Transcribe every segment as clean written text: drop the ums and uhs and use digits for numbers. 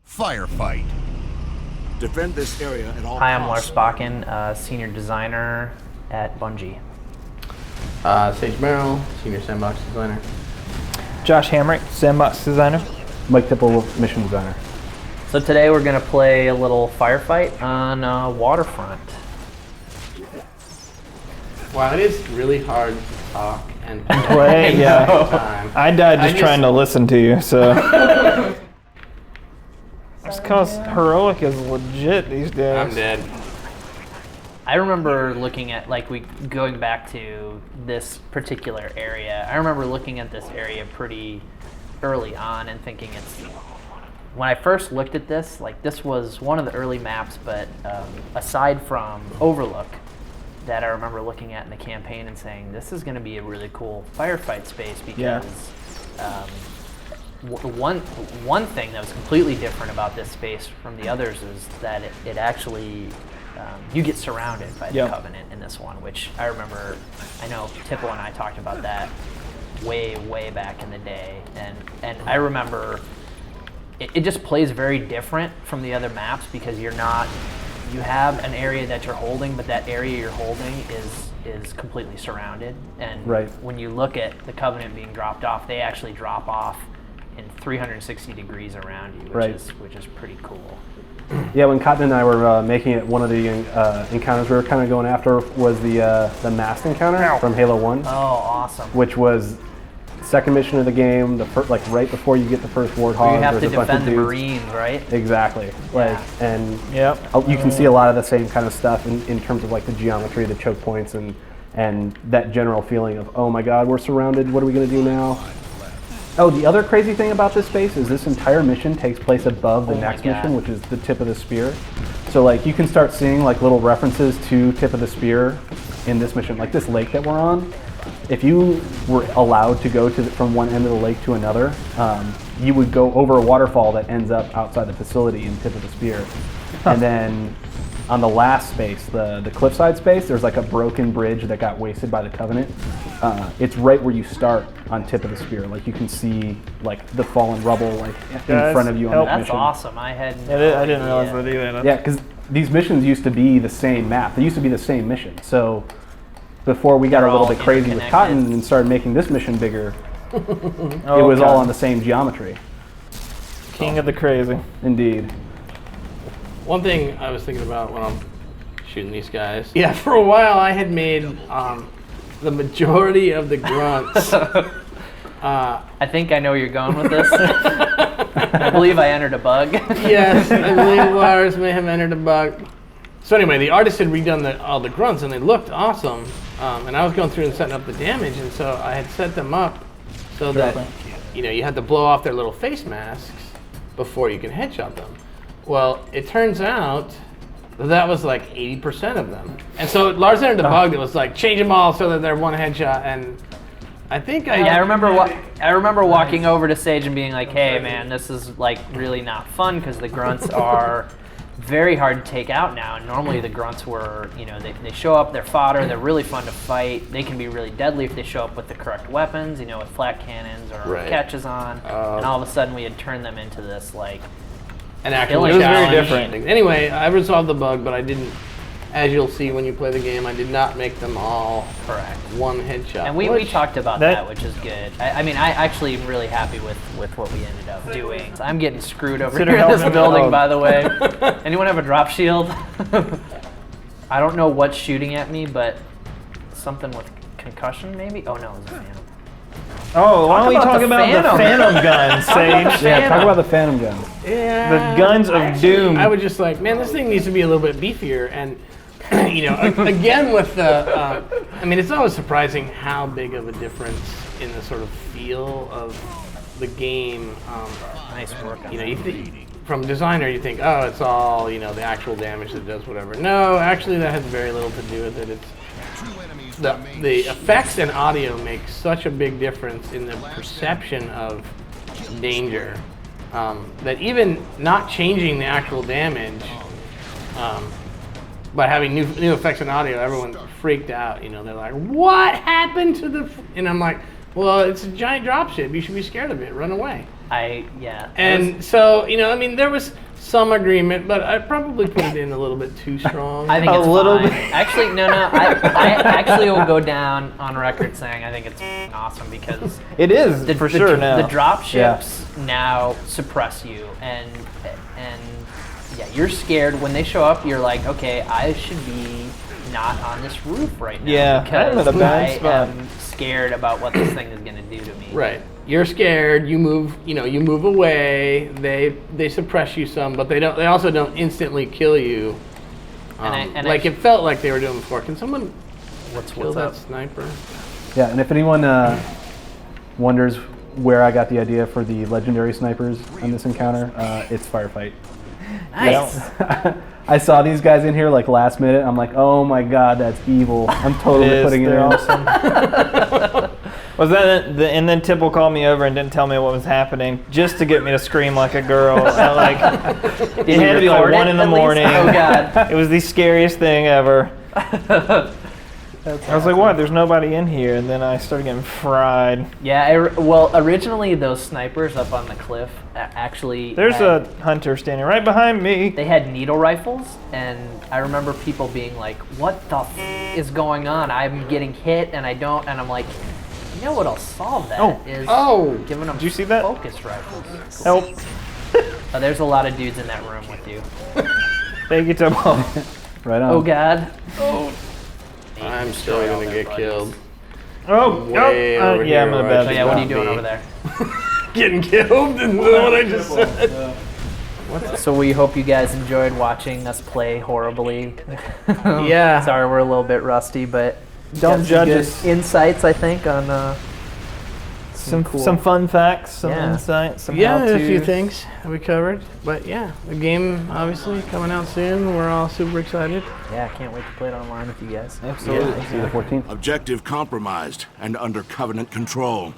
Firefight. Defend this area at all Hi, I'm Lars costs. Bakken, senior designer at Bungie. Sage Merrill, senior sandbox designer. Josh Hamrick, sandbox designer. Mike Tipple, mission designer. So today we're going to play a little firefight on Waterfront. Wow, it is really hard to talk and Play, at the yeah. same time. I died just trying to listen to you, so. It's because heroic is legit these days. I'm dead. I remember looking at, going back to this particular area, I remember looking at this area pretty early on and thinking when I first looked at this, this was one of the early maps, but aside from Overlook, that I remember looking at in the campaign and saying, this is going to be a really cool firefight space because one thing that was completely different about this space from the others is that it actually, you get surrounded by the Covenant in this one, which I remember, I know Tipple and I talked about that way back in the day, and I remember it just plays very different from the other maps because you have an area that you're holding, but that area you're holding is completely surrounded, and when you look at the Covenant being dropped off, they actually drop off in 360 degrees around you, which is pretty cool. Yeah, when Cotton and I were making it, one of the encounters we were kind of going after was the masked encounter from Halo 1. Oh, awesome. Which was second mission of the game, right before you get the first Warthog. You have to there's a bunch defend of the dudes. Marines, right? Exactly. And you can see a lot of the same kind of stuff in terms of the geometry, the choke points, and that general feeling of, oh my god, we're surrounded, what are we going to do now? Oh, the other crazy thing about this space is this entire mission takes place above the next mission, which is the Tip of the Spear. So you can start seeing little references to Tip of the Spear in this mission, like this lake that we're on. If you were allowed to go from one end of the lake to another, you would go over a waterfall that ends up outside the facility in Tip of the Spear. And then on the last space, the cliffside space, there's a broken bridge that got wasted by the Covenant. It's right where you start on Tip of the Spear. You can see the fallen rubble in front of you on that mission. That's awesome. I didn't realize that either. Yeah, because these missions used to be the same map. They used to be the same mission. So before we got a little bit crazy with Cotton and started making this mission bigger, it was all on the same geometry. King of the crazy. Indeed. One thing I was thinking about when I'm shooting these guys. Yeah, for a while I had made the majority of the grunts. I think I know where you're going with this. I believe I entered a bug. Yes, I believe Lars may have entered a bug. So anyway, the artist had redone all the grunts and they looked awesome. And I was going through and setting up the damage, and so I had set them up so that you had to blow off their little face masks before you can headshot them. Well, it turns out that was 80% of them. And so Lars entered a bug that was change them all so that they're one headshot, and I think I remember walking over to Sage and being like, hey man, this is really not fun because the grunts are very hard to take out now, and normally the grunts were, they show up, they're fodder, they're really fun to fight, they can be really deadly if they show up with the correct weapons, with flat cannons or catches on, and all of a sudden we had turned them into this an actual it was very different. Anyway, I resolved the bug, but I didn't, as you'll see when you play the game, I did not make them all correct one headshot. And we talked about that, which is good. I actually am really happy with what we ended up doing. I'm getting screwed over here in this building, by the way. Anyone have a drop shield? I don't know what's shooting at me, but something with concussion, maybe? Oh no, it was a Phantom. Oh, why don't we talk about the Phantom guns, Sage? Yeah, talk about the Phantom guns. Yeah. The guns of doom. I would just man, this thing needs to be a little bit beefier. And, again with the, it's always surprising how big of a difference in the sort of feel of the game. Nice work on you think, from designer, you think, oh, it's all, the actual damage that does whatever. No, actually that has very little to do with it. It's the effects and audio make such a big difference in the perception of danger that even not changing the actual damage by having new effects and audio, everyone freaked out. You know, they're like, "What happened to the?" And I'm like, "Well, it's a giant dropship. You should be scared of it. Run away." And so, you know, I mean, there was some agreement, but I probably put it in a little bit too strong. I think A it's little fine. bit. Actually, no. I actually will go down on record saying I think it's awesome because It is for sure now. the drop ships now suppress you, and yeah, you're scared when they show up. You're like, okay, I should be not on this roof right now. Yeah, I'm because in a bad I spot. am scared about what this thing is going to do to me. Right. You're scared. You move. You know. You move away. They suppress you some, but they don't. They also don't instantly kill you. Like it felt like they were doing before. Can someone kill what's that up? sniper? Yeah, and if anyone wonders where I got the idea for the legendary snipers on this encounter, it's Firefight. Nice. I saw these guys in here like last minute. I'm like, oh my god, that's evil. I'm totally putting it in. They're awesome. Was that and then Tipple called me over and didn't tell me what was happening just to get me to scream like a girl. It had to be like 1 in the morning. Oh god. It was the scariest thing ever. I was like, what? There's nobody in here. And then I started getting fried. Yeah, well, originally those snipers up on the cliff actually There's a hunter standing right behind me. they had needle rifles, and I remember people being like, what the is going on? I'm getting hit, and I don't, and I'm like, you know what'll solve that is giving them Did you see that? focus rifles. Help. Oh, there's a lot of dudes in that room with you. Thank you, Tipple. Right on. Oh god. I'm still gonna get killed. Oh, Way over yeah, I'm here, in a right? bad So yeah, what are you Not doing me. over there? Getting killed? Isn't that what I just said? So we hope you guys enjoyed watching us play horribly. Yeah. Sorry, we're a little bit rusty, but Don't got some judge good us. insights, I think, on Some fun facts, some Yeah. insight, some Yeah, how-to. a few things we covered. But yeah, the game obviously coming out soon. We're all super excited. Yeah, I can't wait to play it online with you guys. Absolutely. See you the 14th. Objective compromised and under Covenant control.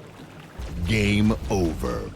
Game over.